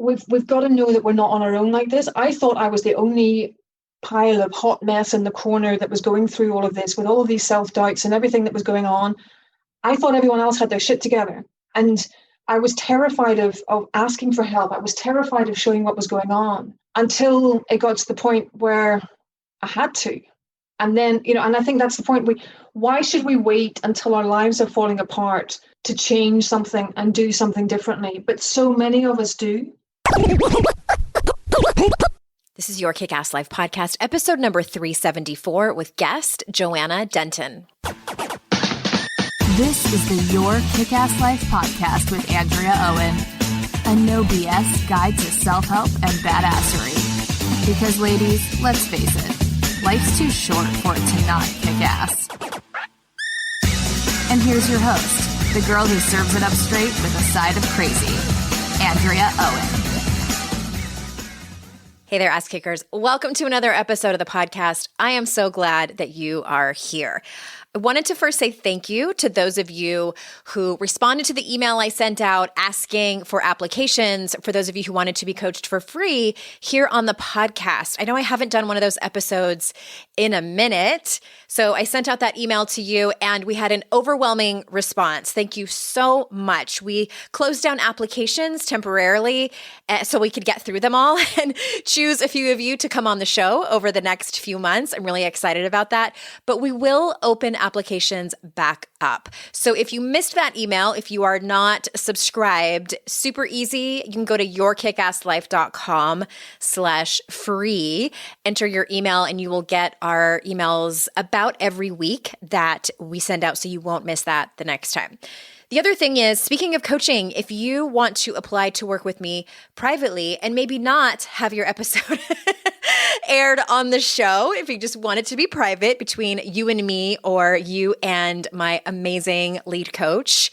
we've got to know that we're not on our own like this. I thought I was the only pile of hot mess in the corner that was going through all of this with all of these self-doubts and everything that was going on. I thought everyone else had their shit together. And I was terrified of asking for help. I was terrified of showing what was going on until it got to the point where I had to. And then, and I think that's the point. Why should we wait until our lives are falling apart to change something and do something differently? But so many of us do. This is Your Kick-Ass Life podcast, episode number 374 with guest Joanna Denton. This is the Your Kick-Ass Life podcast with Andrea Owen, a no BS guide to self-help and badassery. Because ladies, let's face it, life's too short for it to not kick ass. And here's your host, the girl who serves it up straight with a side of crazy, Andrea Owen. Hey there, ass kickers. Welcome to another episode of the podcast. I am so glad that you are here. I wanted to first say thank you to those of you who responded to the email I sent out asking for applications, for those of you who wanted to be coached for free here on the podcast. I know I haven't done one of those episodes in a minute, so I sent out that email to you and we had an overwhelming response. Thank you so much. We closed down applications temporarily so we could get through them all and choose a few of you to come on the show over the next few months. I'm really excited about that, but we will open applications back up. So if you missed that email, if you are not subscribed, super easy. You can go to yourkickasslife.com/free, enter your email, and you will get our emails about every week that we send out, so you won't miss that the next time. The other thing is, speaking of coaching, if you want to apply to work with me privately and maybe not have your episode aired on the show, if you just want it to be private between you and me or you and my amazing lead coach,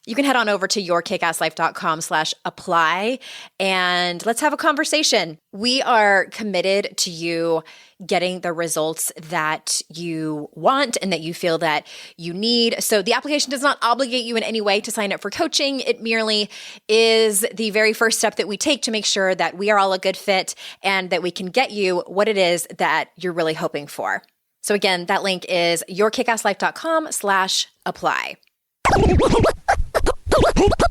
you can head on over to yourkickasslife.com/apply and let's have a conversation. We are committed to you getting the results that you want and that you feel that you need. So the application does not obligate you in any way to sign up for coaching. It merely is the very first step that we take to make sure that we are all a good fit and that we can get you what it is that you're really hoping for. So again, that link is yourkickasslife.com/apply.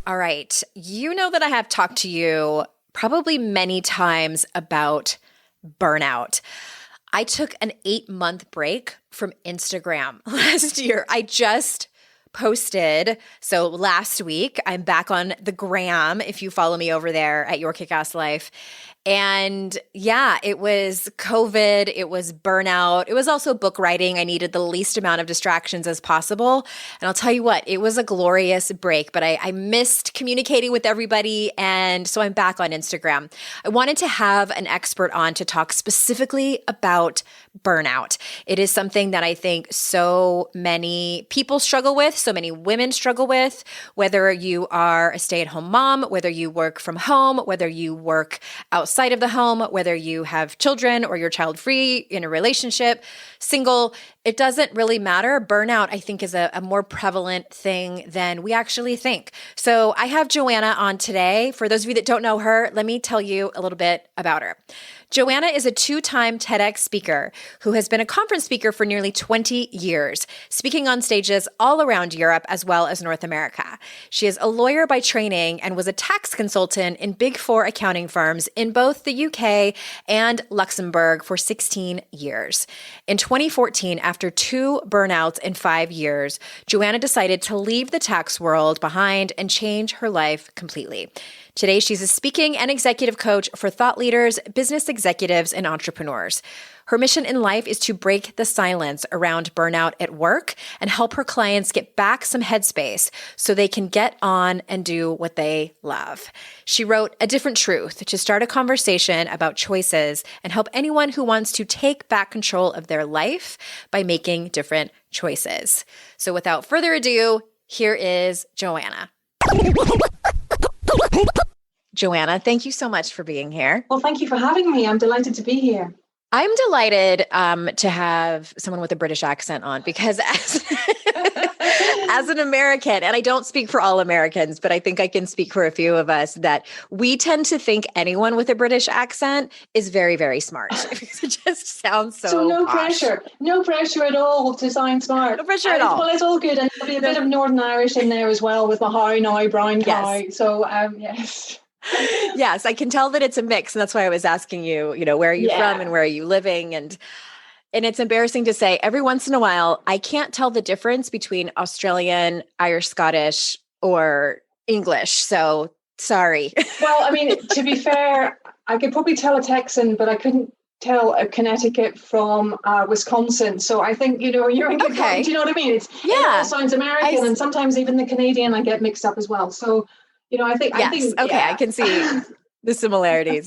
All right. You know that I have talked to you probably many times about burnout. I took an 8-month break from Instagram last year. I just posted. So last week, I'm back on the gram if you follow me over there at Your Kick-Ass Life. And yeah, it was COVID, it was burnout, it was also book writing. I needed the least amount of distractions as possible. And I'll tell you what, it was a glorious break, but I missed communicating with everybody. And so I'm back on Instagram. I wanted to have an expert on to talk specifically about burnout. It is something that I think so many people struggle with, so many women struggle with, whether you are a stay-at-home mom, whether you work from home, whether you work outside of the home, whether you have children or you're child-free, in a relationship, single, it doesn't really matter. Burnout, I think, is a more prevalent thing than we actually think. So I have Joanna on today. For those of you that don't know her, let me tell you a little bit about her. Joanna is a 2-time TEDx speaker who has been a conference speaker for nearly 20 years, speaking on stages all around Europe as well as North America. She is a lawyer by training and was a tax consultant in Big Four accounting firms in both the UK and Luxembourg for 16 years. In 2014, after 2 burnouts in 5 years, Joanna decided to leave the tax world behind and change her life completely. Today, she's a speaking and executive coach for thought leaders, business executives, and entrepreneurs. Her mission in life is to break the silence around burnout at work and help her clients get back some headspace so they can get on and do what they love. She wrote A Different Truth to start a conversation about choices and help anyone who wants to take back control of their life by making different choices. So without further ado, here is Joanna. Joanna, thank you so much for being here. Well, thank you for having me. I'm delighted to be here. I'm delighted to have someone with a British accent on because as an American, and I don't speak for all Americans, but I think I can speak for a few of us, that we tend to think anyone with a British accent is very, very smart because it just sounds so no posh. no pressure at all to sound smart. No pressure at all. Well, it's all good. And there'll be a bit of Northern Irish in there as well with my how now, brown cow. Yes. So, yes. Yes, I can tell that it's a mix. And that's why I was asking you, where are you from and where are you living? And it's embarrassing to say every once in a while, I can't tell the difference between Australian, Irish, Scottish, or English. So sorry. Well, I mean, to be fair, I could probably tell a Texan, but I couldn't tell a Connecticut from Wisconsin. So I think, you're in good company. Do you know what I mean? It all sounds American, and sometimes even the Canadian I get mixed up as well. So, I think, I can see the similarities.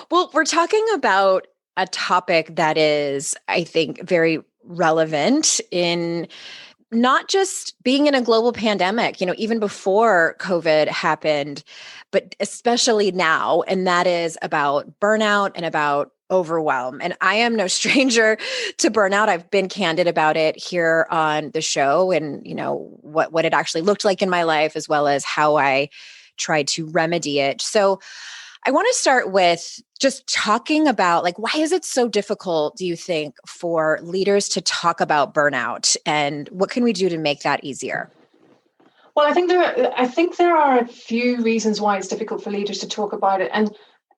Well, we're talking about a topic that is, I think, very relevant in not just being in a global pandemic, even before COVID happened, but especially now. And that is about burnout and about overwhelm. And I am no stranger to burnout. I've been candid about it here on the show and, what it actually looked like in my life, as well as how I tried to remedy it. So I want to start with just talking about, why is it so difficult, do you think, for leaders to talk about burnout, and what can we do to make that easier? Well, I think there are a few reasons why it's difficult for leaders to talk about it. And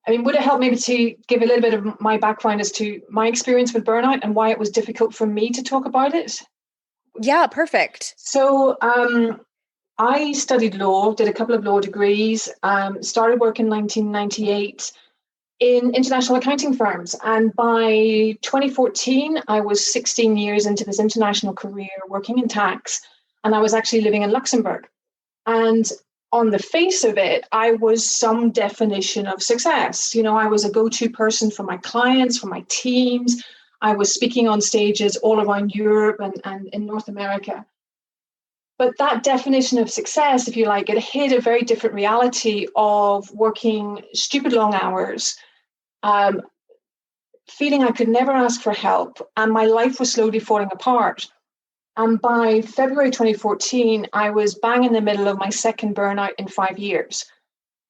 I mean, would it help maybe to give a little bit of my background as to my experience with burnout and why it was difficult for me to talk about it? Yeah, perfect. So, I studied law, did a couple of law degrees, started work in 1998 in international accounting firms. And by 2014, I was 16 years into this international career working in tax, and I was actually living in Luxembourg. And on the face of it, I was some definition of success. I was a go-to person for my clients, for my teams. I was speaking on stages all around Europe and in North America. But that definition of success, if you like, it hid a very different reality of working stupid long hours, feeling I could never ask for help, and my life was slowly falling apart. And by February 2014, I was bang in the middle of my second burnout in 5 years.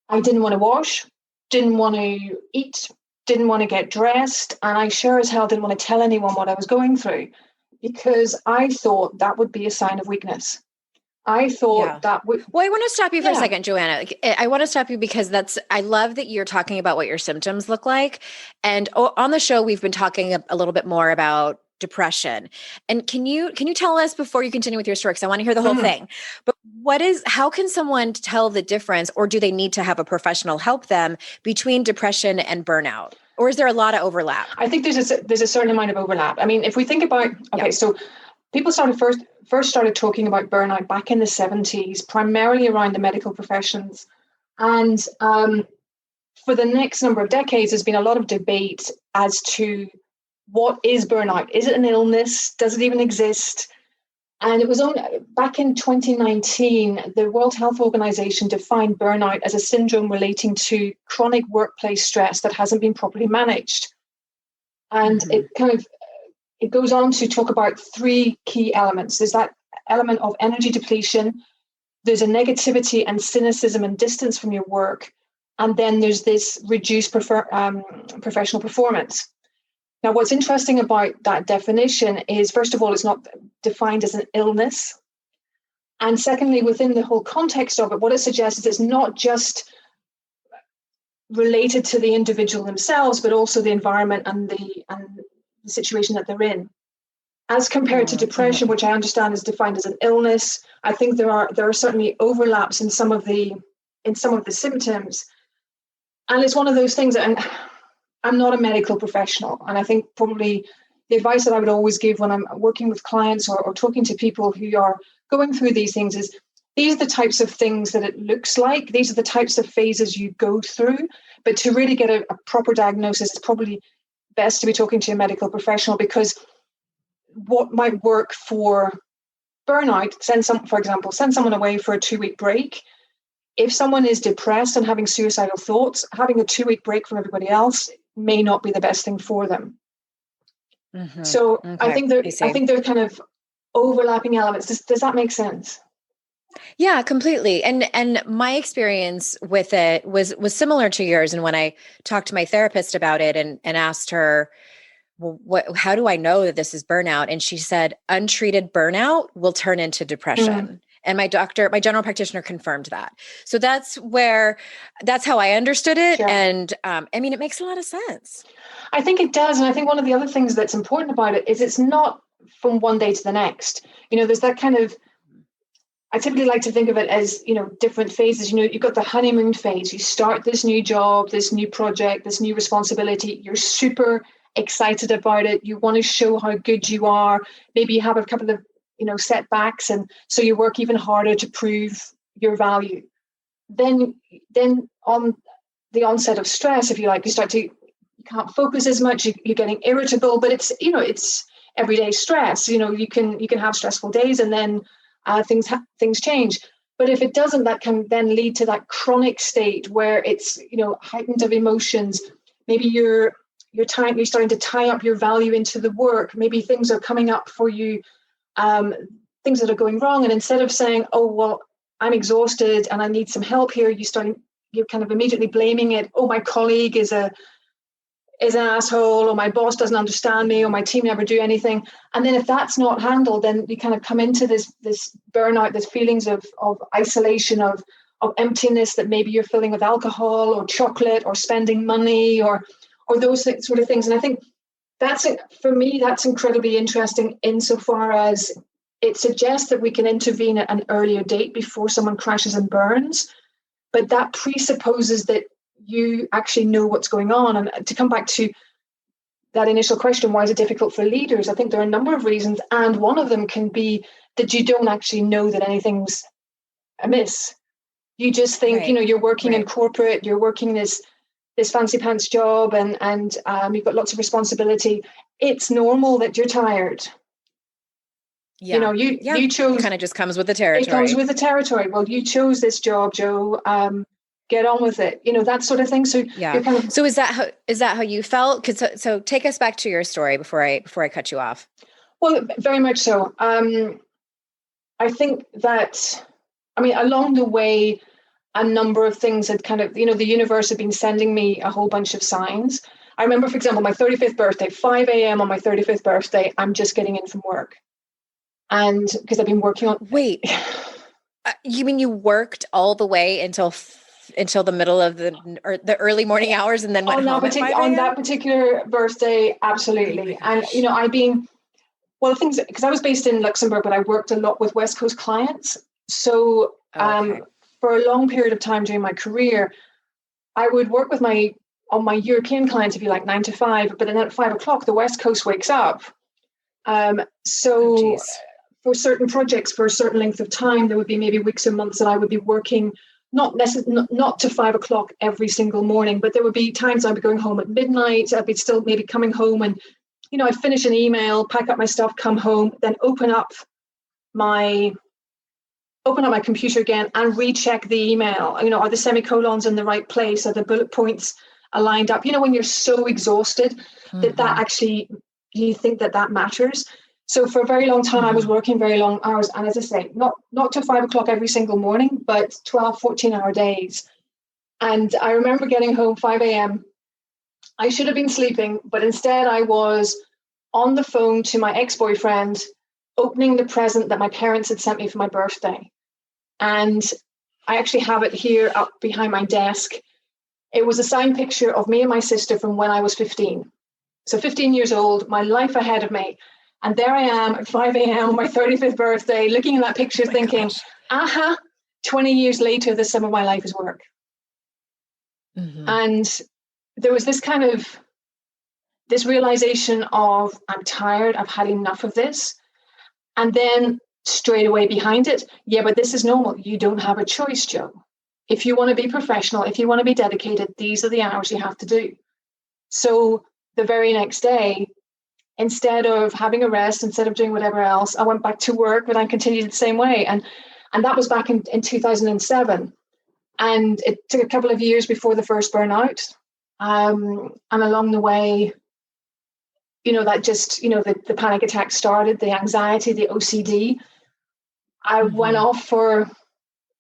I didn't want to wash, didn't want to eat, didn't want to get dressed, and I sure as hell didn't want to tell anyone what I was going through, because I thought that would be a sign of weakness. I thought that would... Well, I want to stop you for a second, Joanna. I want to stop you because I love that you're talking about what your symptoms look like. And on the show, we've been talking a little bit more about depression. And can you tell us before you continue with your story, because I want to hear the whole thing, but how can someone tell the difference, or do they need to have a professional help them, between depression and burnout? Or is there a lot of overlap? I think there's a certain amount of overlap. I mean, if we think about, so people first started talking about burnout back in the 70s, primarily around the medical professions. And for the next number of decades, there's been a lot of debate as to what is burnout. Is it an illness? Does it even exist? And it was only back in 2019, the World Health Organization defined burnout as a syndrome relating to chronic workplace stress that hasn't been properly managed. And it goes on to talk about three key elements. There's that element of energy depletion. There's a negativity and cynicism and distance from your work. And then there's this reduced professional performance. Now, what's interesting about that definition is, first of all, it's not defined as an illness. And secondly, within the whole context of it, what it suggests is it's not just related to the individual themselves, but also the environment and the situation that they're in. As compared to depression, which I understand is defined as an illness, I think there are certainly overlaps in some of the symptoms. And it's one of those things that I'm not a medical professional. And I think probably the advice that I would always give when I'm working with clients or talking to people who are going through these things is, these are the types of things that it looks like. These are the types of phases you go through. But to really get a proper diagnosis, it's probably best to be talking to a medical professional, because what might work for burnout, send someone away for a 2-week break. If someone is depressed and having suicidal thoughts, having a 2-week break from everybody else may not be the best thing for them. So Okay. I think they're kind of overlapping elements. Does that make sense? Yeah, completely. And my experience with it was similar to yours. And when I talked to my therapist about it and asked her, well, how do I know that this is burnout? And she said, untreated burnout will turn into depression. And my general practitioner confirmed that. So that's how I understood it. Sure. And I mean, it makes a lot of sense. I think it does. And I think one of the other things that's important about it is it's not from one day to the next. There's that kind of, I typically like to think of it as, different phases. You've got the honeymoon phase. You start this new job, this new project, this new responsibility. You're super excited about it. You want to show how good you are. Maybe you have a couple of, setbacks. And so you work even harder to prove your value. Then on the onset of stress, if you like, you can't focus as much. You're getting irritable, but it's everyday stress. You can have stressful days and then things change. But if it doesn't, that can then lead to that chronic state where it's, heightened of emotions. Maybe you're starting to tie up your value into the work. Maybe things are coming up for you, things that are going wrong. And instead of saying, oh, well, I'm exhausted and I need some help here, you're kind of immediately blaming it. Oh, my colleague is an asshole, or my boss doesn't understand me, or my team never do anything. And then if that's not handled, then you kind of come into this burnout, this feelings of isolation, of emptiness that maybe you're filling with alcohol or chocolate or spending money or those sort of things. And I think for me, that's incredibly interesting insofar as it suggests that we can intervene at an earlier date before someone crashes and burns. But that presupposes that you actually know what's going on. And to come back to that initial question, why is it difficult for leaders? I think there are a number of reasons. And one of them can be that you don't actually know that anything's amiss. You just think, you're working in corporate, you're working this fancy pants job and you've got lots of responsibility. It's normal that you're tired. Yeah. You chose. It kind of just comes with the territory. It comes with the territory. Well, you chose this job, Joe. Get on with it. That sort of thing. So yeah. So is that how you felt? So take us back to your story before I cut you off. Well, very much so. I think that, along the way, a number of things had kind of, the universe had been sending me a whole bunch of signs. I remember, for example, my 35th birthday, 5 a.m. on my 35th birthday, I'm just getting in from work. And because I've been working on... Wait, you mean you worked all the way until the middle of the early morning hours and then went home at 5 a.m.? On that particular birthday, absolutely. And, the things, because I was based in Luxembourg, but I worked a lot with West Coast clients. So for a long period of time during my career, I would work with my European clients, if you like, 9 to 5, but then at 5 o'clock, the West Coast wakes up. For certain projects, for a certain length of time, there would be maybe weeks or months that I would be working not to 5 o'clock every single morning, but there would be times I'd be going home at midnight. I'd be still maybe coming home and, I'd finish an email, pack up my stuff, come home, then open up my computer again and recheck the email. Are the semicolons in the right place? Are the bullet points aligned up? When you're so exhausted that actually, you think that matters. So for a very long time, I was working very long hours. And as I say, not to 5 o'clock every single morning, but 12, 14-hour days. And I remember getting home 5 a.m. I should have been sleeping, but instead I was on the phone to my ex-boyfriend, opening the present that my parents had sent me for my birthday. And I actually have it here up behind my desk. It was a signed picture of me and my sister from when I was 15. So 15 years old, my life ahead of me. And there I am at 5 a.m. on my 35th birthday, looking at that picture, thinking, 20 years later, the sum of my life is work. And there was this kind of, this realization of, I'm tired, I've had enough of this. And then straight away behind it, but this is normal. You don't have a choice, Joe. If you want to be professional, if you want to be dedicated, these are the hours you have to do. So the very next day, instead of having a rest, instead of doing whatever else, I went back to work, but I continued the same way. And that was back in 2007. And it took a couple of years before the first burnout. And along the way, that just, the panic attack started, the anxiety, the OCD. I went off for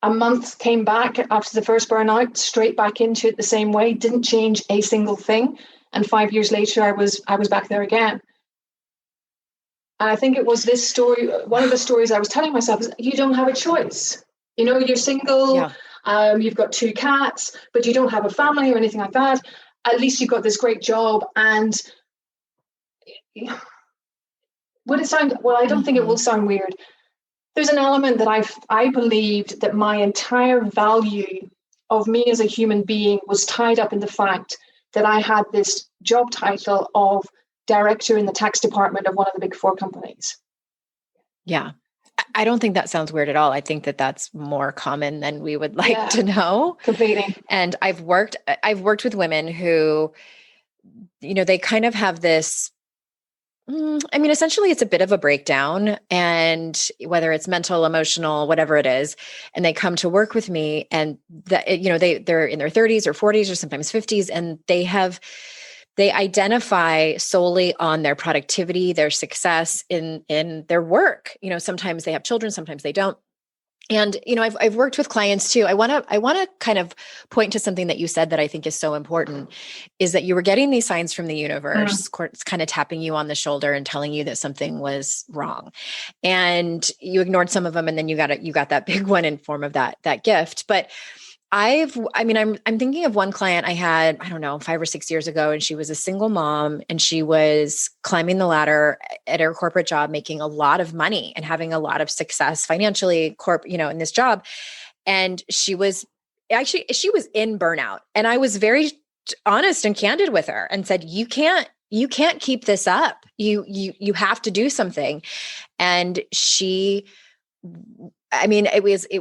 a month, came back after the first burnout, straight back into it the same way, didn't change a single thing. And 5 years later, I was back there again. And I think it was this story, one of the stories I was telling myself is, you don't have a choice. You're single, you've got 2 cats, but you don't have a family or anything like that. At least you've got this great job. And would it sound, well, I don't think it will sound weird. There's an element that I believed that my entire value of me as a human being was tied up in the fact that I had this job title of director in the tax department of one of the big 4 companies. Yeah. I don't think that sounds weird at all. I think that that's more common than we would like to know. Completely. And I've worked with women who, they kind of have this, essentially it's a bit of a breakdown, and whether it's mental, emotional, whatever it is, and they come to work with me, and they're in their 30s or 40s or sometimes 50s, and they identify solely on their productivity, their success in their work. Sometimes they have children, sometimes they don't. And, I've worked with clients too. I want to kind of point to something that you said that I think is so important, is that you were getting these signs from the universe, it's kind of tapping you on the shoulder and telling you that something was wrong, and you ignored some of them. And then you got that big one in form of that gift. But I'm thinking of one client I had, I don't know, 5 or 6 years ago, and she was a single mom, and she was climbing the ladder at her corporate job, making a lot of money and having a lot of success financially, in this job. And she was in burnout. And I was very honest and candid with her and said, you can't keep this up. You have to do something. And it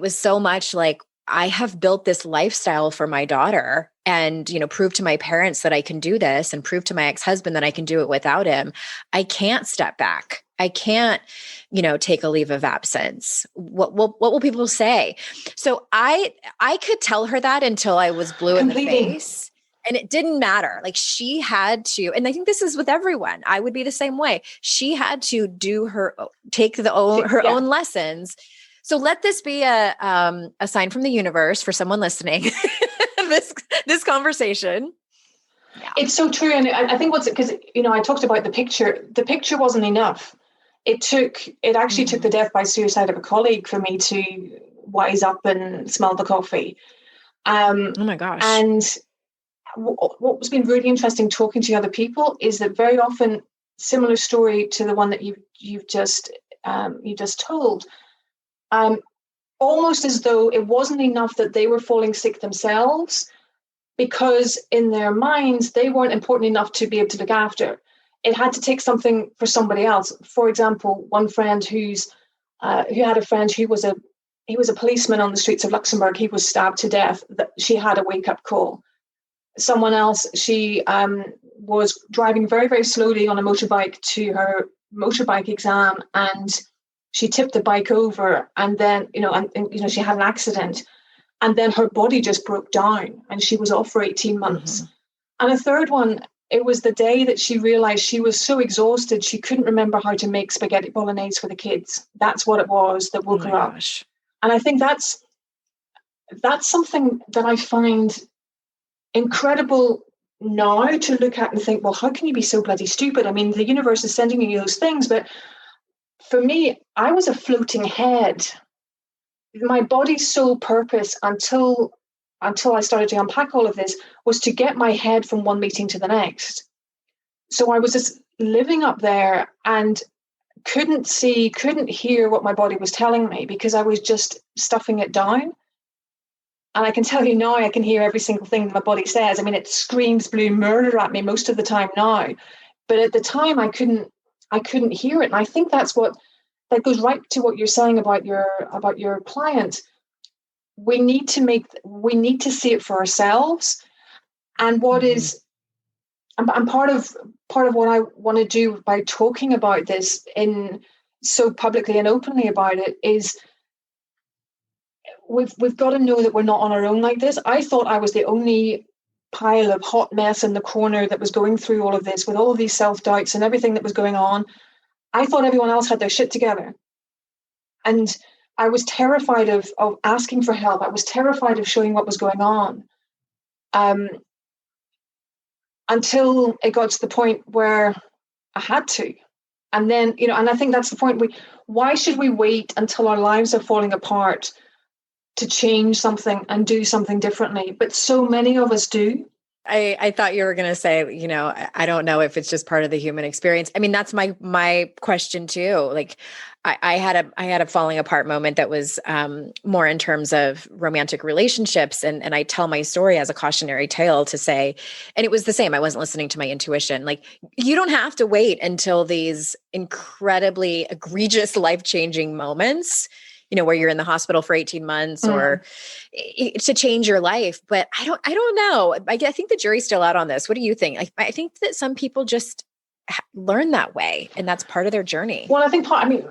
was so much like, I have built this lifestyle for my daughter, and, prove to my parents that I can do this, and prove to my ex-husband that I can do it without him. I can't step back. I can't, take a leave of absence. What will people say? So I could tell her that until I was blue in the face. And it didn't matter. Like, she had to, and I think this is with everyone. I would be the same way. She had to take her own lessons. So let this be a sign from the universe for someone listening. this conversation. Yeah. It's so true, and I think because I talked about the picture. The picture wasn't enough. It actually took the death by suicide of a colleague for me to wise up and smell the coffee. Oh my gosh! And what's been really interesting talking to other people is that very often, similar story to the one that you've just told. Almost as though it wasn't enough that they were falling sick themselves, because in their minds, they weren't important enough to be able to look after. It had to take something for somebody else. For example, one friend who had a friend who was a policeman on the streets of Luxembourg. He was stabbed to death. She had a wake-up call. Someone else, she was driving very, very slowly on a motorbike to her motorbike exam, and she tipped the bike over, and then, she had an accident, and then her body just broke down, and she was off for 18 months. And a third one, it was the day that she realized she was so exhausted, she couldn't remember how to make spaghetti bolognese for the kids. That's what it was that woke her up. And I think that's something that I find incredible now to look at and think, well, how can you be so bloody stupid? I mean, the universe is sending you those things, but for me, I was a floating head. My body's sole purpose until I started to unpack all of this was to get my head from one meeting to the next. So I was just living up there and couldn't hear what my body was telling me, because I was just stuffing it down. And I can tell you now, I can hear every single thing that my body says. I mean, it screams blue murder at me most of the time now. But at the time, I couldn't hear it. And I think that goes right to what you're saying about your client. We need to see it for ourselves. And what is, and part of what I want to do by talking about this in so publicly and openly about it is we've got to know that we're not on our own like this. I thought I was the only pile of hot mess in the corner that was going through all of this with all of these self-doubts and everything that was going on. I thought everyone else had their shit together. And I was terrified of asking for help. I was terrified of showing what was going on. Until it got to the point where I had to. And then, and I think that's the point. Why should we wait until our lives are falling apart to change something and do something differently? But so many of us do. I thought you were going to say, I don't know if it's just part of the human experience. I mean, that's my question too. Like I had a falling apart moment that was more in terms of romantic relationships. And I tell my story as a cautionary tale to say, and it was the same. I wasn't listening to my intuition. Like, you don't have to wait until these incredibly egregious, life-changing moments, where you're in the hospital for 18 months or to change your life. But I don't know. I think the jury's still out on this. What do you think? I think that some people just learn that way, and that's part of their journey. Well, I think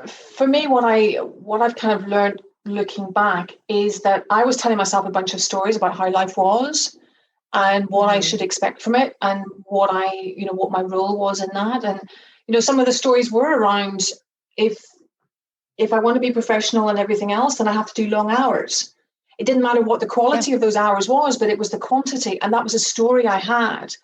for me, what I've kind of learned looking back is that I was telling myself a bunch of stories about how life was and what I should expect from it and what my role was in that. And, some of the stories were around if I want to be professional and everything else, then I have to do long hours. It didn't matter what the quality of those hours was, but it was the quantity. And that was a story I had.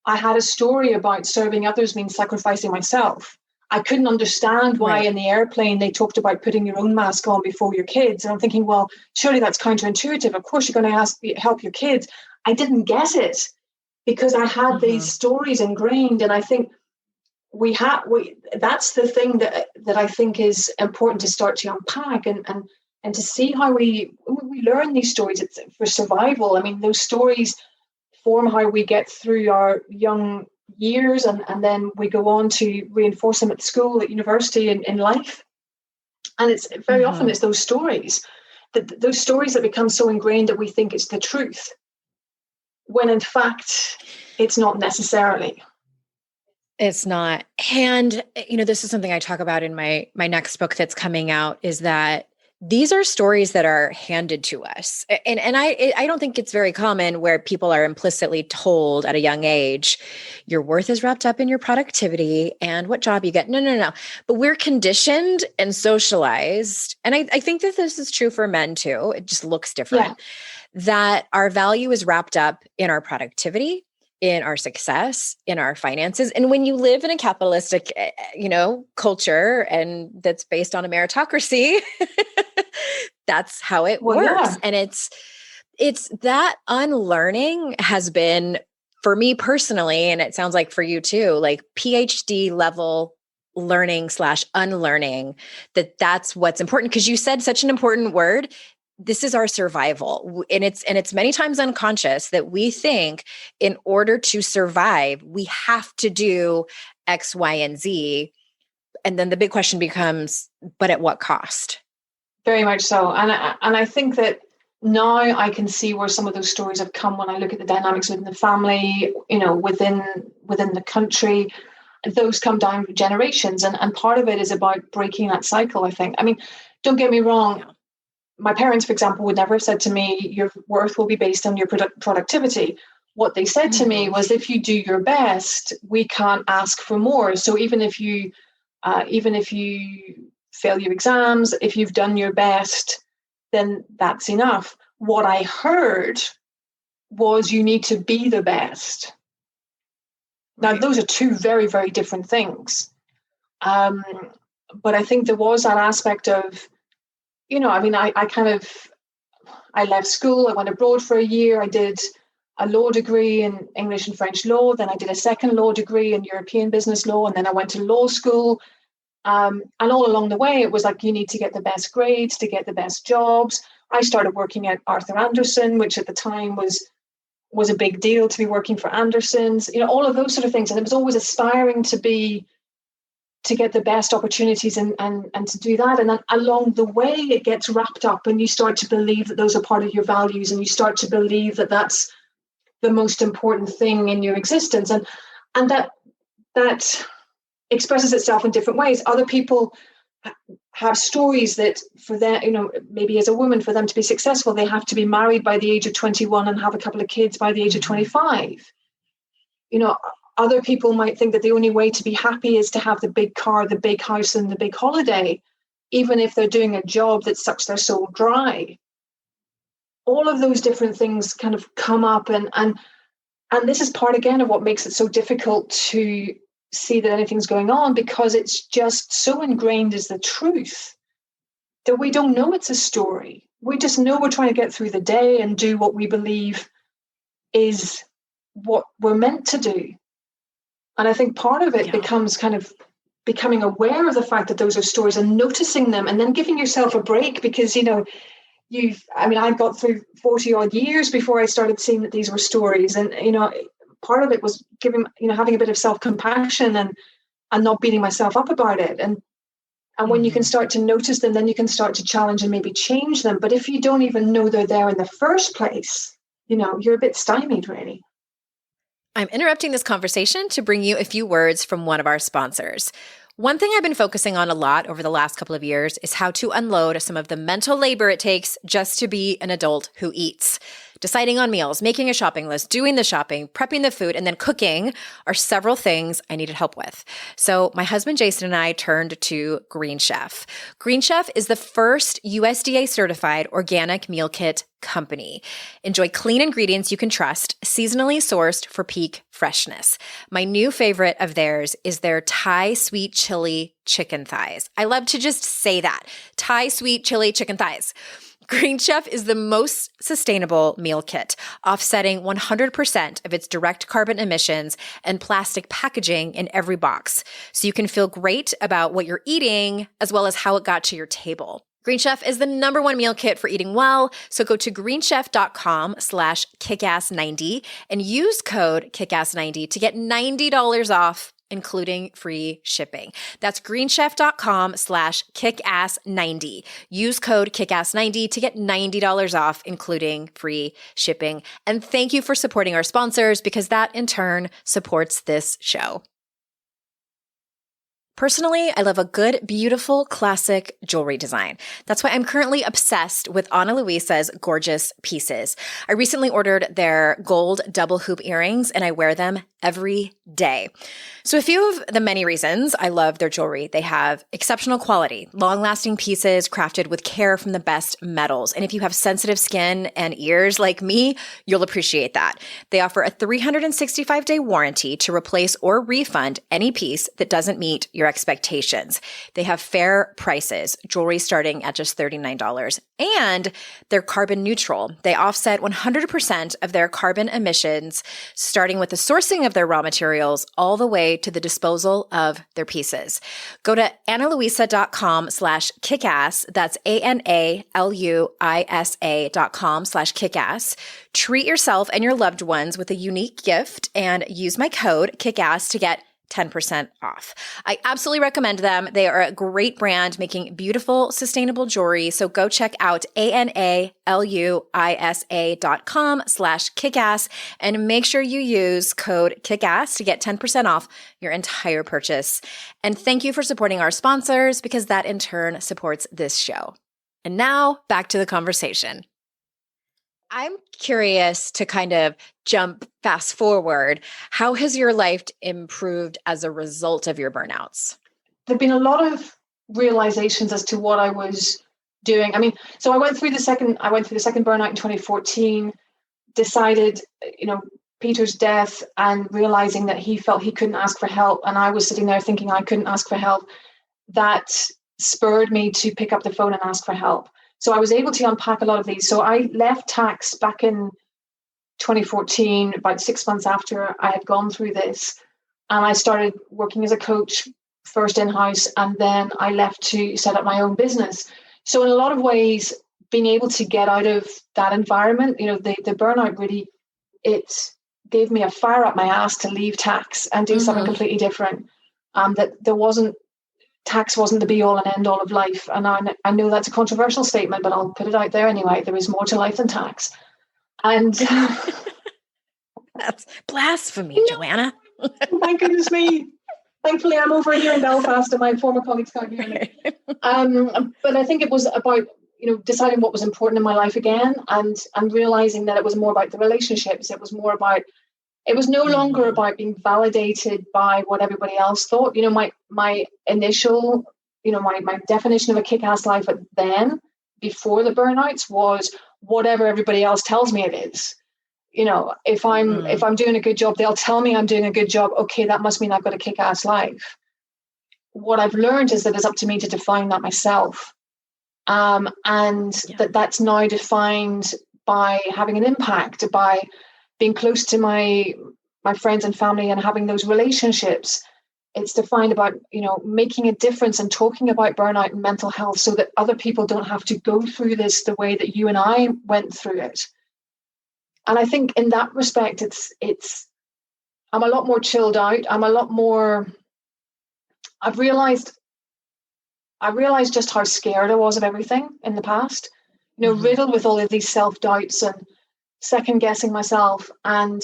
I had a story about serving others means sacrificing myself. I couldn't understand why in the airplane they talked about putting your own mask on before your kids. And I'm thinking, well, surely that's counterintuitive. Of course, you're going to help your kids. I didn't get it because I had these stories ingrained. And I think that's the thing that I think is important to start to unpack and to see how we learn these stories. It's for survival. I mean, those stories form how we get through our young years and then we go on to reinforce them at school, at university, and in life. And it's very often it's those stories that become so ingrained that we think it's the truth, when in fact it's not necessarily. It's not. And, this is something I talk about in my next book that's coming out, is that these are stories that are handed to us. And I don't think it's very common where people are implicitly told at a young age, your worth is wrapped up in your productivity and what job you get. No. But we're conditioned and socialized. And I think that this is true for men too. It just looks different. That our value is wrapped up in our productivity, in our success, in our finances. And when you live in a capitalistic, culture and that's based on a meritocracy, that's how it works. Yeah. And it's that unlearning has been, for me personally, and it sounds like for you too, like PhD level learning / unlearning, that's what's important. Because you said such an important word. This is our survival. And it's many times unconscious that we think in order to survive, we have to do X, Y, and Z. And then the big question becomes, but at what cost? Very much so. And I think that now I can see where some of those stories have come when I look at the dynamics within the family, within the country. Those come down generations. And part of it is about breaking that cycle, I think. I mean, don't get me wrong. My parents, for example, would never have said to me, your worth will be based on your productivity. What they said to me was, if you do your best, we can't ask for more. So even if you fail your exams, if you've done your best, then that's enough. What I heard was you need to be the best. Now, those are two very, very different things. But I think there was that aspect of, I left school, I went abroad for a year, I did a law degree in English and French law, then I did a second law degree in European business law, and then I went to law school. And all along the way, it was like, you need to get the best grades to get the best jobs. I started working at Arthur Andersen, which at the time was a big deal to be working for Andersons, all of those sort of things. And it was always aspiring to get the best opportunities and to do that. And then along the way, it gets wrapped up and you start to believe that those are part of your values and you start to believe that that's the most important thing in your existence. And that expresses itself in different ways. Other people have stories that for them, maybe as a woman, for them to be successful, they have to be married by the age of 21 and have a couple of kids by the age of 25. Other people might think that the only way to be happy is to have the big car, the big house, and the big holiday, even if they're doing a job that sucks their soul dry. All of those different things kind of come up, and this is part again of what makes it so difficult to see that anything's going on, because it's just so ingrained as the truth that we don't know it's a story. We just know we're trying to get through the day and do what we believe is what we're meant to do. And I think part of it becomes kind of becoming aware of the fact that those are stories and noticing them, and then giving yourself a break, because, I got through 40 odd years before I started seeing that these were stories. And, part of it was having a bit of self-compassion and not beating myself up about it. And when you can start to notice them, then you can start to challenge and maybe change them. But if you don't even know they're there in the first place, you're a bit stymied, really. I'm interrupting this conversation to bring you a few words from one of our sponsors. One thing I've been focusing on a lot over the last couple of years is how to unload some of the mental labor it takes just to be an adult who eats. Deciding on meals, making a shopping list, doing the shopping, prepping the food, and then cooking are several things I needed help with. So my husband Jason and I turned to Green Chef. Green Chef is the first USDA certified organic meal kit company. Enjoy clean ingredients you can trust, seasonally sourced for peak freshness. My new favorite of theirs is their Thai sweet chili chicken thighs. I love to just say that. Thai sweet chili chicken thighs. Green Chef is the most sustainable meal kit, offsetting 100% of its direct carbon emissions and plastic packaging in every box, so you can feel great about what you're eating as well as how it got to your table. Green Chef is the #1 meal kit for eating well, so go to greenchef.com/kickass90 and use code kickass90 to get $90 off, including free shipping. That's greenchef.com/kickass90. Use code kickass90 to get $90 off, including free shipping. And thank you for supporting our sponsors, because that in turn supports this show. Personally, I love a good, beautiful, classic jewelry design. That's why I'm currently obsessed with Ana Luisa's gorgeous pieces. I recently ordered their gold double hoop earrings, and I wear them every day. So a few of the many reasons I love their jewelry: they have exceptional quality, long-lasting pieces crafted with care from the best metals. And if you have sensitive skin and ears like me, you'll appreciate that. They offer a 365-day warranty to replace or refund any piece that doesn't meet your expectations. They have fair prices, jewelry starting at just $39, and they're carbon neutral. They offset 100% of their carbon emissions, starting with the sourcing of their raw materials all the way to the disposal of their pieces. Go to analuisa.com/kickass. That's ANALUISA.com/kickass. Treat yourself and your loved ones with a unique gift and use my code KICKASS to get 10% off. I absolutely recommend them. They are a great brand making beautiful, sustainable jewelry. So go check out analuisa.com/kickass and make sure you use code KICKASS to get 10% off your entire purchase. And thank you for supporting our sponsors, because that in turn supports this show. And now back to the conversation. I'm curious to kind of jump fast forward. How has your life improved as a result of your burnouts? There've been a lot of realizations as to what I was doing. So I went through the second burnout in 2014, decided, Peter's death, and realizing that he felt he couldn't ask for help. And I was sitting there thinking I couldn't ask for help. That spurred me to pick up the phone and ask for help. So I was able to unpack a lot of these. So I left tax back in 2014, about 6 months after I had gone through this. And I started working as a coach, first in-house, and then I left to set up my own business. So in a lot of ways, being able to get out of that environment, the burnout really, it gave me a fire up my ass to leave tax and do something completely different. Tax wasn't the be all and end all of life. And I know that's a controversial statement, but I'll put it out there anyway. There is more to life than tax. And that's blasphemy, Joanna. My goodness me. Thankfully, I'm over here in Belfast and my former colleagues can't hear me. But I think it was about, deciding what was important in my life again, and realizing that it was more about the relationships. It was no longer about being validated by what everybody else thought. My initial, my definition of a kick-ass life then, before the burnouts, was whatever everybody else tells me it is. If I'm doing a good job, they'll tell me I'm doing a good job. Okay, that must mean I've got a kick-ass life. What I've learned is that it's up to me to define that myself. That's now defined by having an impact, by being close to my friends and family and having those relationships. It's defined about, making a difference and talking about burnout and mental health so that other people don't have to go through this the way that you and I went through it. And I think in that respect, I'm a lot more chilled out. I've realized just how scared I was of everything in the past, riddled with all of these self-doubts and second guessing myself. And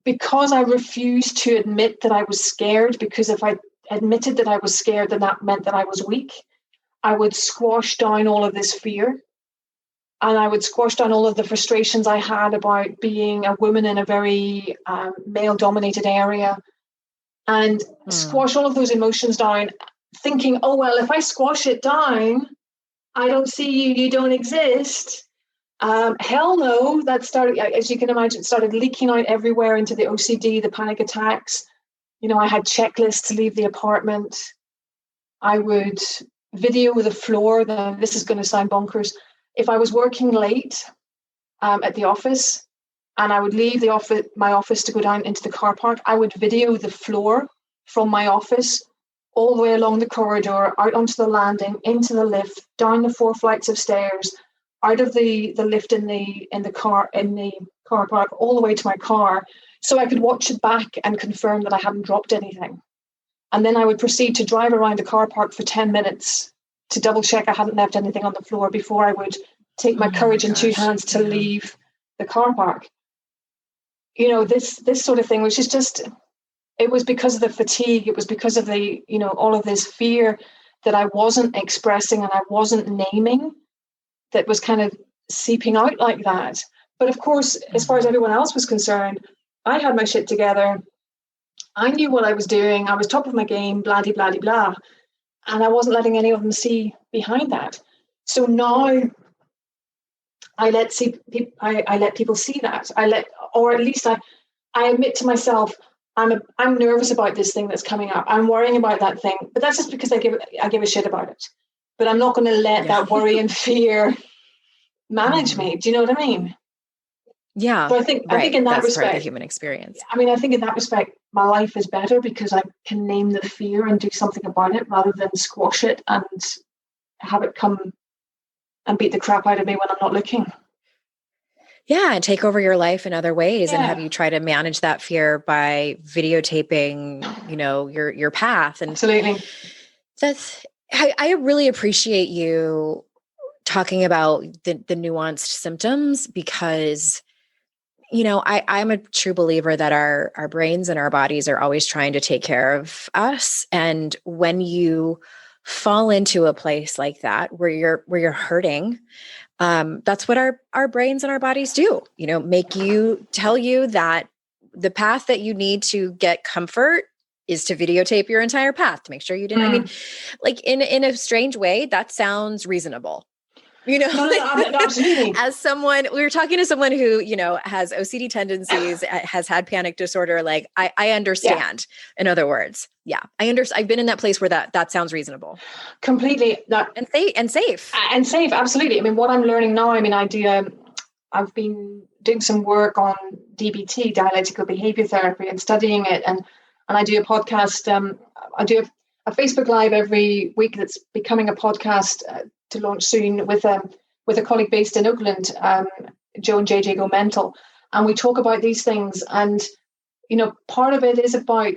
because I refused to admit that I was scared, because if I admitted that I was scared, then that meant that I was weak, I would squash down all of this fear. And I would squash down all of the frustrations I had about being a woman in a very male-dominated area, and squash all of those emotions down, thinking, oh, well, if I squash it down, I don't see you, you don't exist. Hell no. That started, as you can imagine, started leaking out everywhere into the OCD, the panic attacks. I had checklists to leave the apartment. I would video the floor. This is going to sound bonkers. If I was working late at the office and I would leave my office to go down into the car park, I would video the floor from my office all the way along the corridor, out onto the landing, into the lift, down the 4 flights of stairs, out of the lift in the car park, all the way to my car, so I could watch it back and confirm that I hadn't dropped anything. And then I would proceed to drive around the car park for 10 minutes to double check I hadn't left anything on the floor before I would take my courage in 2 hands to leave the car park. This sort of thing, which is just, it was because of the fatigue. It was because of the, all of this fear that I wasn't expressing and I wasn't naming, that was kind of seeping out like that. But of course, as far as everyone else was concerned, I had my shit together. I knew what I was doing. I was top of my game, blah, blah, blah, blah. And I wasn't letting any of them see behind that. So now I let people see that. Or at least I admit to myself, I'm nervous about this thing that's coming up. I'm worrying about that thing, but that's just because I give a shit about it. But I'm not going to let that worry and fear manage me. Do you know what I mean? Yeah. So I think in that that's respect, part of the human experience. I think in that respect, my life is better because I can name the fear and do something about it rather than squash it and have it come and beat the crap out of me when I'm not looking. Yeah, and take over your life in other ways, and have you try to manage that fear by videotaping, your path. And absolutely, I really appreciate you talking about the nuanced symptoms, because I'm a true believer that our brains and our bodies are always trying to take care of us. And when you fall into a place like that, where you're hurting, that's what our brains and our bodies do, tell you that the path that you need to get comfort is to videotape your entire path to make sure you didn't, like in a strange way, that sounds reasonable. No, absolutely. As someone, we were talking to someone who, has OCD tendencies, has had panic disorder. Like I understand, in other words. Yeah. I understand. I've been in that place where that sounds reasonable. Completely. And safe. And safe. Absolutely. what I'm learning now, I've been doing some work on DBT, dialectical behavior therapy, and studying it. And I do a podcast. I do a Facebook Live every week that's becoming a podcast to launch soon with a colleague based in Oakland, Joe and JJ Go Mental. And we talk about these things. And, part of it is about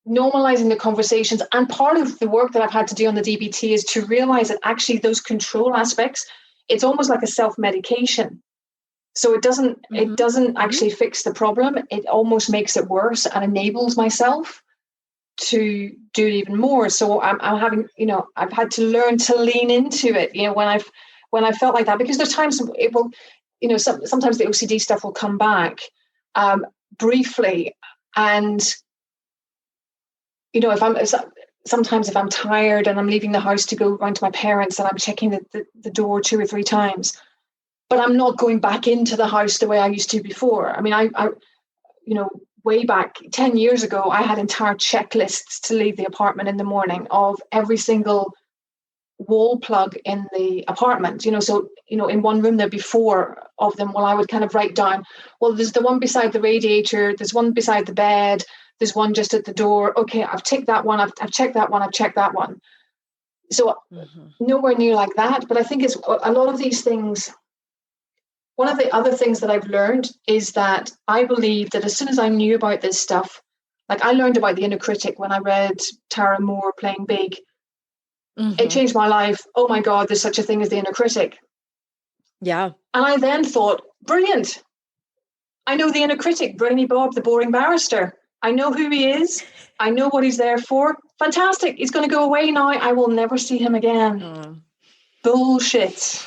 normalizing the conversations. And part of the work that I've had to do on the DBT is to realize that actually those control aspects, it's almost like a self-medication. So it doesn't actually fix the problem. It almost makes it worse and enables myself. to do it even more. So I'm having, I've had to learn to lean into it, when I felt like that, because there's times it will, sometimes the OCD stuff will come back briefly. And, sometimes if I'm tired and I'm leaving the house to go round to my parents and I'm checking the door 2 or 3 times, but I'm not going back into the house the way I used to before. I mean, I way back 10 years ago, I had entire checklists to leave the apartment in the morning of every single wall plug in the apartment, so, in one room there'd be 4 of them. Well, I would kind of write down, well, there's the one beside the radiator, there's one beside the bed, there's one just at the door. Okay, I've ticked that one, I've checked that one, I've checked that one. So nowhere near like that, but I think it's a lot of these things. One of the other things that I've learned is that I believe that as soon as I knew about this stuff, like I learned about the inner critic when I read Tara Moore, Playing Big. It changed my life. Oh my God, there's such a thing as the inner critic. Yeah. And I then thought, brilliant. I know the inner critic, Brainy Bob, the boring barrister. I know who he is. I know what he's there for. Fantastic. He's going to go away now. I will never see him again. Bullshit.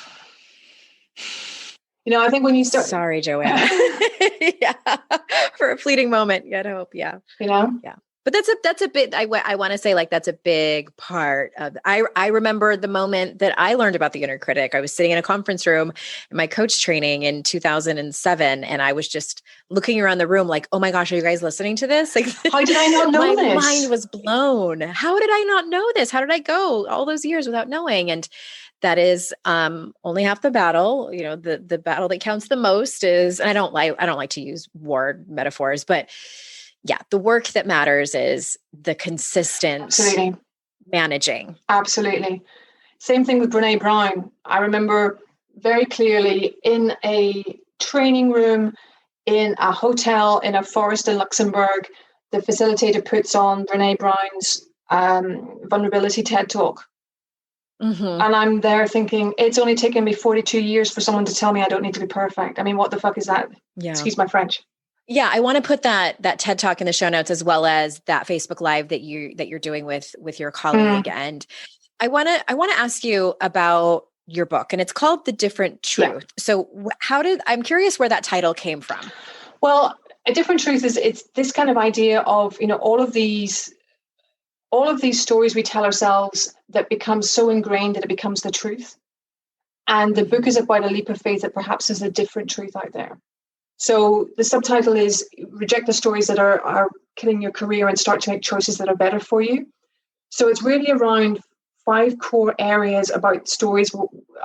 I think when you start... Sorry, Joanna. Yeah. For a fleeting moment. You gotta hope. Yeah. Yeah. But that's a bit, I want to say, like, that's a big part of, I remember the moment that I learned about the inner critic. I was sitting in a conference room in my coach training in 2007. And I was just looking around the room like, oh my gosh, are you guys listening to this? Like, how did I not know this? My mind was blown. How did I not know this? How did I go all those years without knowing? And that is only half the battle. The battle that counts the most is, and I don't like to use war metaphors, but yeah, the work that matters is the consistent managing. Absolutely. Same thing with Brene Brown. I remember very clearly in a training room, in a hotel, in a forest in Luxembourg, the facilitator puts on Brene Brown's vulnerability TED Talk. And I'm there thinking, it's only taken me 42 years for someone to tell me I don't need to be perfect. I mean, what the fuck is that? Yeah. Excuse my French. Yeah, I want to put that TED Talk in the show notes, as well as that Facebook Live that you're doing with your colleague. And I want to ask you about your book, and it's called The Different Truth. Yeah. So I'm curious where that title came from. Well, A Different Truth it's this kind of idea of, all of these stories we tell ourselves that become so ingrained that it becomes the truth. And the book is about a leap of faith that perhaps is a different truth out there. So the subtitle is Reject the Stories That Are Killing Your Career and Start to Make Choices That Are Better for You. So it's really around 5 core areas about stories,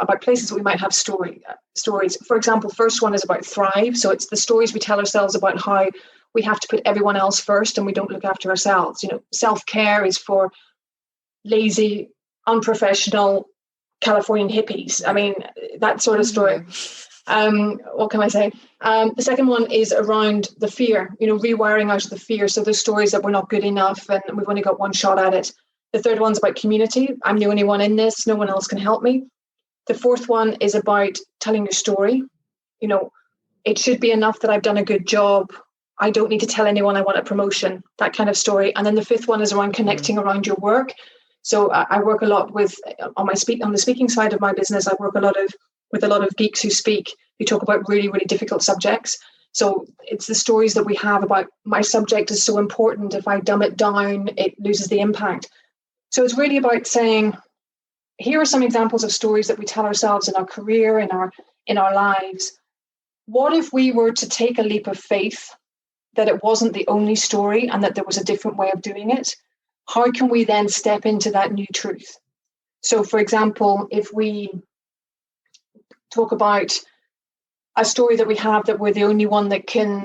about places that we might have stories. For example, first one is about thrive. So it's the stories we tell ourselves about how we have to put everyone else first and we don't look after ourselves. Self-care is for lazy, unprofessional Californian hippies. I mean, that sort of story. What can I say? The second one is around the fear, rewiring out of the fear. So there's stories that we're not good enough and we've only got one shot at it. The third one's about community. I'm the only one in this. No one else can help me. The fourth one is about telling your story. It should be enough that I've done a good job. I don't need to tell anyone I want a promotion, that kind of story. And then the fifth one is around connecting around your work. So I work a lot on the speaking side of my business. I work with a lot of geeks who talk about really, really difficult subjects. So it's the stories that we have about my subject is so important. If I dumb it down, it loses the impact. So it's really about saying, here are some examples of stories that we tell ourselves in our career, in our lives. What if we were to take a leap of faith that it wasn't the only story and that there was a different way of doing it? How can we then step into that new truth? So, for example, if we talk about a story that we have that we're the only one that can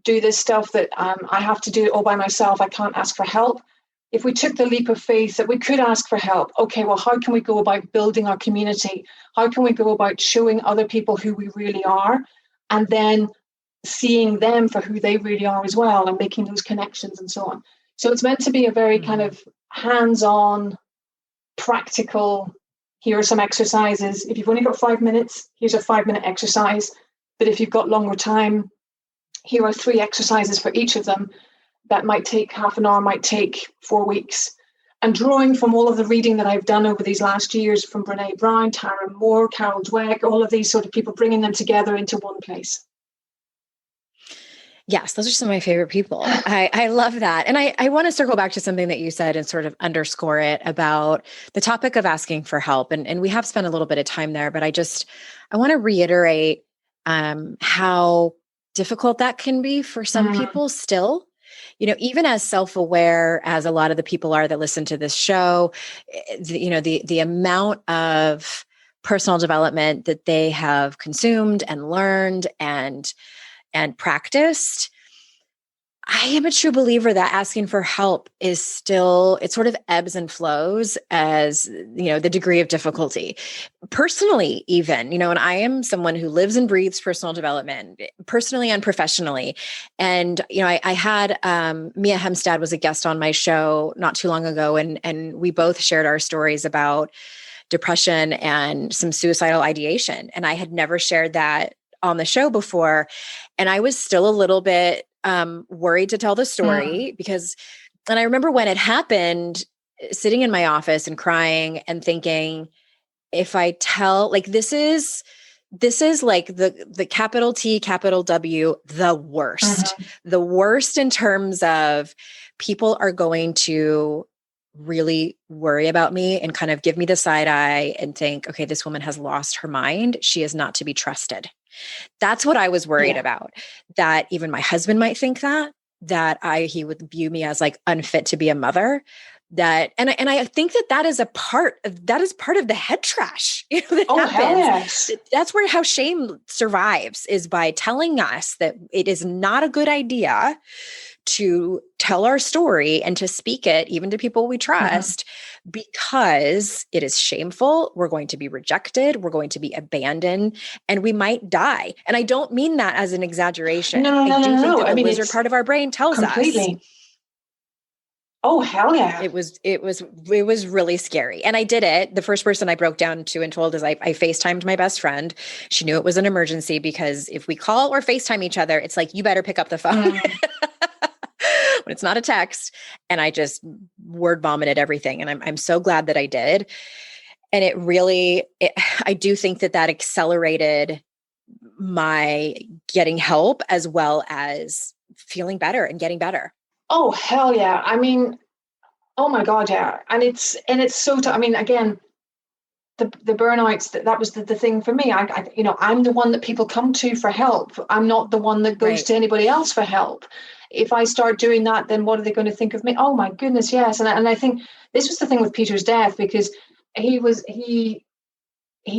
do this stuff, that I have to do it all by myself, I can't ask for help. If we took the leap of faith that we could ask for help, okay, well, how can we go about building our community? How can we go about showing other people who we really are and then seeing them for who they really are as well and making those connections and so on? So it's meant to be a very kind of hands-on, practical, here are some exercises. If you've only got 5 minutes, here's a 5-minute exercise. But if you've got longer time, here are 3 exercises for each of them. that might take half an hour, might take 4 weeks. And drawing from all of the reading that I've done over these last years, from Brene Brown, Tara Moore, Carol Dweck, all of these sort of people, bringing them together into one place. Yes, those are some of my favorite people. I love that. And I want to circle back to something that you said and sort of underscore it about the topic of asking for help. And we have spent a little bit of time there, but I want to reiterate how difficult that can be for some people still. Even as self-aware as a lot of the people are that listen to this show, the amount of personal development that they have consumed and learned and practiced, I am a true believer that asking for help is still, it sort of ebbs and flows as, the degree of difficulty. Personally, even, and I am someone who lives and breathes personal development, personally and professionally. And, I had Mia Hemstad was a guest on my show not too long ago, and we both shared our stories about depression and some suicidal ideation. And I had never shared that on the show before. And I was still a little bit worried to tell the story and I remember when it happened, sitting in my office and crying and thinking, if I tell, like, this is like the capital T, capital W, the worst in terms of people are going to really worry about me and kind of give me the side eye and think, okay, this woman has lost her mind. She is not to be trusted. That's what I was worried about, that even my husband might think that he would view me as like unfit to be a mother. And I think that is part of the head trash, that happens. Yes. That's where how shame survives, is by telling us that it is not a good idea to tell our story and to speak it even to people we trust, because it is shameful. We're going to be rejected. We're going to be abandoned, and we might die. And I don't mean that as an exaggeration. No. I do think that the lizard part of our brain tells completely. us. Oh, hell yeah. It was really scary. And I did it. The first person I broke down to and told is I FaceTimed my best friend. She knew it was an emergency, because if we call or FaceTime each other, it's like, you better pick up the phone. When it's not a text. And I just word vomited everything. And I'm so glad that I did. And I do think that accelerated my getting help, as well as feeling better and getting better. Oh, hell yeah. I mean, oh my God, yeah. And it's so, again, the burnouts, that was the thing for me. I'm the one that people come to for help. I'm not the one that goes to anybody else for help. If I start doing that, then what are they going to think of me? Oh my goodness, yes. And I think this was the thing with Peter's death, because he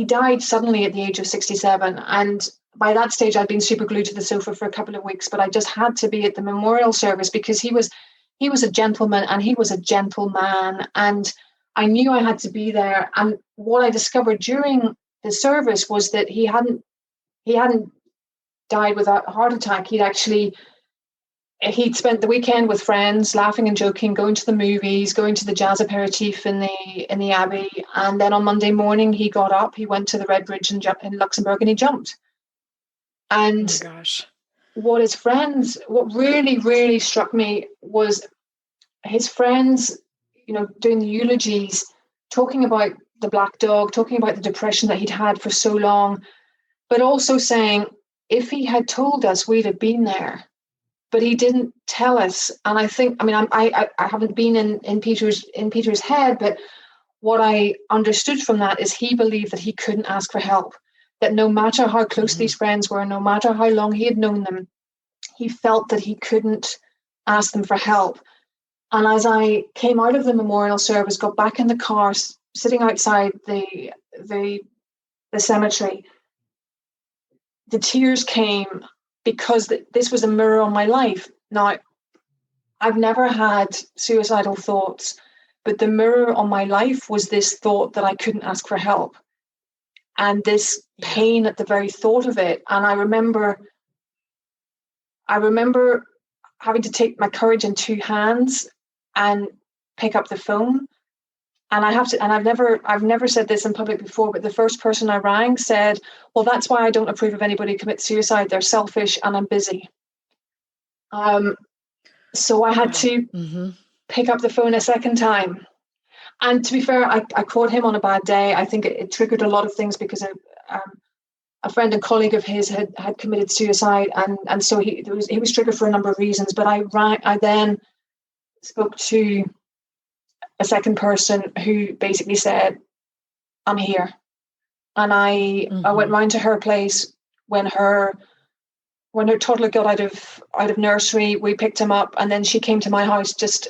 died suddenly at the age of 67. And by that stage, I'd been super glued to the sofa for a couple of weeks, but I just had to be at the memorial service, because he was a gentleman and he was a gentleman. And I knew I had to be there. And what I discovered during the service was that he hadn't died without a heart attack. He'd spent the weekend with friends, laughing and joking, going to the movies, going to the jazz aperitif in the Abbey. And then on Monday morning, he got up, he went to the Red Bridge in Luxembourg, and he jumped. And oh my gosh. What really, really struck me was his friends, doing the eulogies, talking about the black dog, talking about the depression that he'd had for so long, but also saying, if he had told us, we'd have been there. But he didn't tell us. And I think, I haven't been in Peter's head, but what I understood from that is he believed that he couldn't ask for help, that no matter how close these friends were, no matter how long he had known them, he felt that he couldn't ask them for help. And as I came out of the memorial service, got back in the car, sitting outside the cemetery, the tears came, because this was a mirror on my life. Now, I've never had suicidal thoughts, but the mirror on my life was this thought that I couldn't ask for help, and this pain at the very thought of it. And I remember having to take my courage in two hands and pick up the phone. And I've never said this in public before, but the first person I rang said, well, that's why I don't approve of anybody who commits suicide. They're selfish and I'm busy. So I had to pick up the phone a second time. And to be fair, I caught him on a bad day. I think it triggered a lot of things because a friend and colleague of his had committed suicide, and so he was triggered for a number of reasons. But I then spoke to a second person who basically said, "I'm here," and I went round to her place when her toddler got out of nursery. We picked him up, and then she came to my house just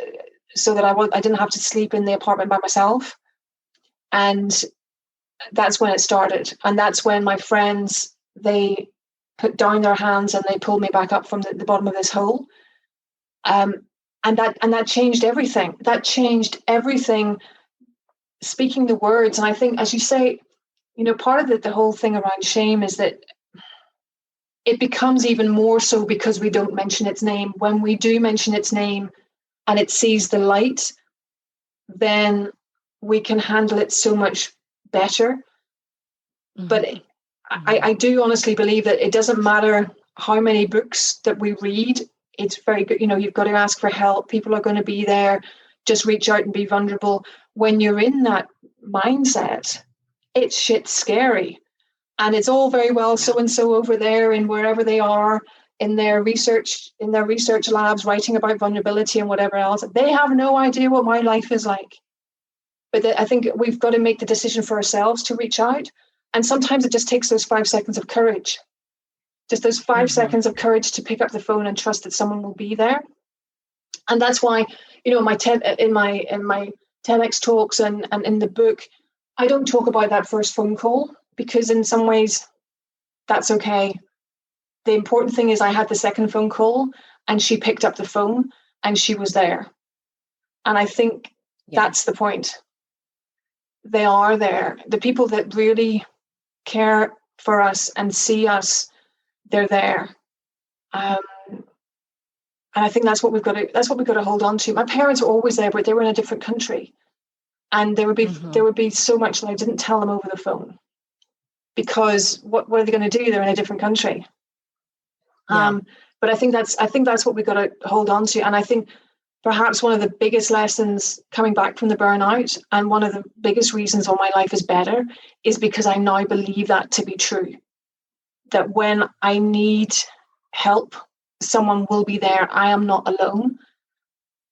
so that I didn't have to sleep in the apartment by myself. And that's when it started. And that's when my friends, they put down their hands and they pulled me back up from the bottom of this hole. And that changed everything. That changed everything. Speaking the words. And I think, as you say, part of the whole thing around shame is that it becomes even more so because we don't mention its name. When we do mention its name and it sees the light, then we can handle it so much better. But I do honestly believe that it doesn't matter how many books that we read. It's very good. You've got to ask for help. People are going to be there. Just reach out and be vulnerable. When you're in that mindset, it's shit scary. And it's all very well so-and-so over there in wherever they are in their research labs writing about vulnerability and whatever else. They have no idea what my life is like. But I think we've got to make the decision for ourselves to reach out. And sometimes it just takes those 5 seconds of courage. Just those 5 seconds of courage to pick up the phone and trust that someone will be there. And that's why, in my TEDx talks and in the book, I don't talk about that first phone call, because in some ways that's okay. The important thing is I had the second phone call and she picked up the phone and she was there. And I think that's the point. They are there. The people that really care for us and see us, they're there. And I think that's what we've got to hold on to. My parents were always there, but they were in a different country. And there would be so much that I didn't tell them over the phone, because what are they going to do? They're in a different country. But I think that's what we've got to hold on to. And I think perhaps one of the biggest lessons coming back from the burnout, and one of the biggest reasons why my life is better, is because I now believe that to be true. That when I need help, someone will be there. I am not alone.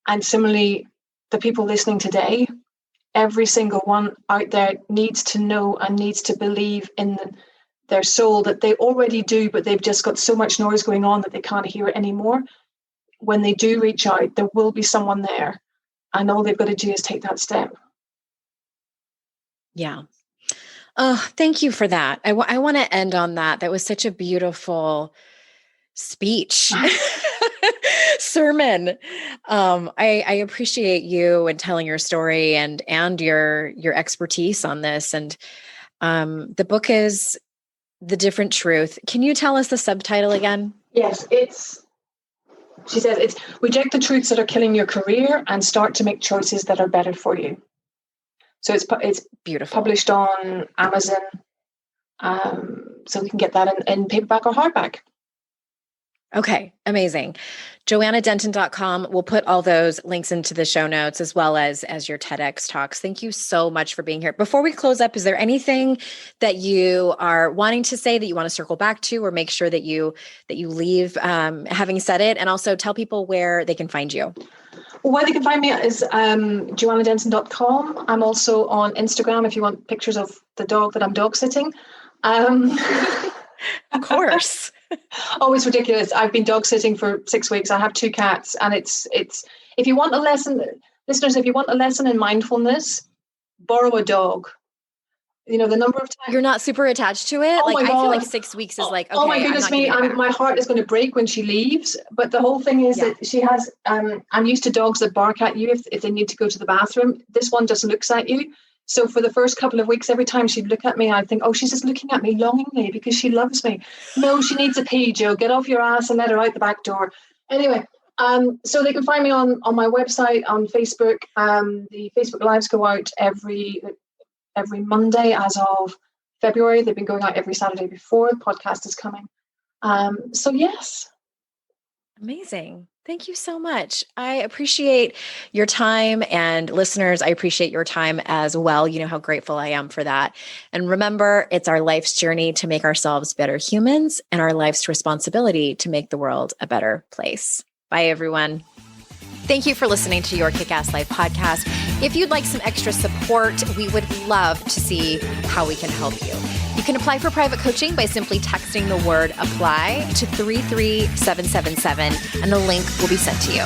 And similarly, the people listening today, every single one out there needs to know and needs to believe in their soul that they already do, but they've just got so much noise going on that they can't hear it anymore. When they do reach out, there will be someone there, and all they've got to do is take that step. Yeah. Oh, thank you for that. I want to end on that. That was such a beautiful speech, sermon. I appreciate you and telling your story and your expertise on this. And the book is The Different Truth. Can you tell us the subtitle again? Yes, she says it's reject the truths that are killing your career and start to make choices that are better for you. So it's beautiful. Published on Amazon. So we can get that in paperback or hardback. Okay, amazing. JoannaDenton.com. We'll put all those links into the show notes, as well as your TEDx talks. Thank you so much for being here. Before we close up, is there anything that you are wanting to say that you want to circle back to, or make sure that you leave having said it, and also tell people where they can find you? Well, where they can find me is JoannaDenton.com. I'm also on Instagram if you want pictures of the dog that I'm dog sitting. Of course. Oh, it's ridiculous. I've been dog sitting for 6 weeks. I have 2 cats, and it's if you want a lesson, listeners, if you want a lesson in mindfulness, borrow a dog. The number of times you're not super attached to it. Oh like, my I God. feel like 6 weeks is like, okay, oh my goodness me, my heart is going to break when she leaves. But the whole thing is that she has, I'm used to dogs that bark at you if they need to go to the bathroom. This one just looks at you. So for the first couple of weeks, every time she'd look at me, I'd think, oh, she's just looking at me longingly because she loves me. No, she needs a pee, Joe. Get off your ass and let her out the back door. Anyway, so they can find me on my website, on Facebook. The Facebook Lives go out every Monday as of February. They've been going out every Saturday before. The podcast is coming. So yes. Amazing. Thank you so much. I appreciate your time, and listeners, I appreciate your time as well. You know how grateful I am for that. And remember, it's our life's journey to make ourselves better humans and our life's responsibility to make the world a better place. Bye, everyone. Thank you for listening to Your Kick-Ass Life podcast. If you'd like some extra support, we would love to see how we can help you. You can apply for private coaching by simply texting the word apply to 33777, and the link will be sent to you.